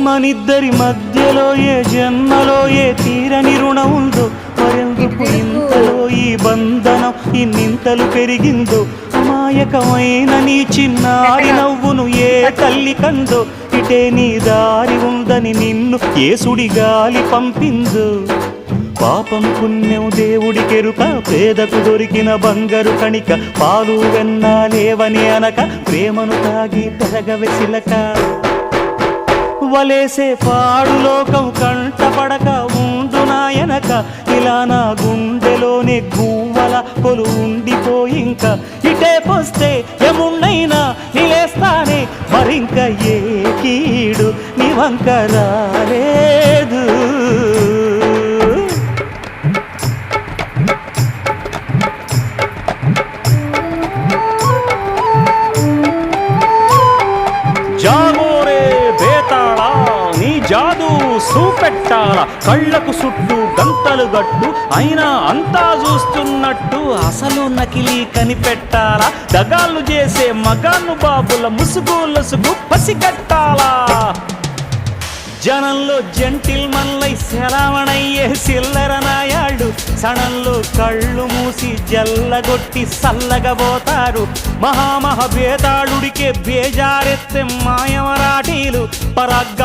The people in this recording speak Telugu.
మనిద్దరి మధ్యలో ఏ జన్మలో ఏ తీరని రుణం ఉందో, మరెందుకు ఇంతలో ఈ బంధనం ఇన్నింతలు పెరిగిందో, అమాయకమైన నీ చిన్నారి నవ్వును ఏ తల్లి కందో, ఇటే నీ దారి ఉందని నిన్ను ఏ సుడిగాలి పంపిందో. పాపం పుణ్యం దేవుడికెరుక, పేదకు దొరికిన బంగారు కణిక, పాలు వెన్నాలేవని అనక ప్రేమను తాగి పెరగవెసిలక. వలేసే పాడు లోకం కంటపడక ఉండు నాయనక, ఇలా నా గుండెలోనే గువ్వల కొలు ఉండిపోయింక. ఇటే పోస్తే ఎమున్నైనా నిలేస్తానే, మరింక ఏ కీడు నీ వంక రాలేదు. జాగోరే బేతాళా, నీ జాదు చూపెట్టాలా, కళ్ళకు చుట్టూ గంతలు గట్టు అయినా అంతా చూస్తున్నట్టు, అసలు నకిలీ కనిపెట్టాలా, దగాళ్ళు చేసే మగాను బాబుల ముసుగు లొసుగు పసిగట్టాలా. జనంలో జంటిల్ మల్లై శరవణయ్యే సిల్లర నాయాళ్ళు, సణంలో కళ్ళు మూసి జల్లగొట్టి సల్లగబోతారు. మహామహ బేతాళుడికే బేజారెత్తే మాయమరాఠీలు, పరాగ్గ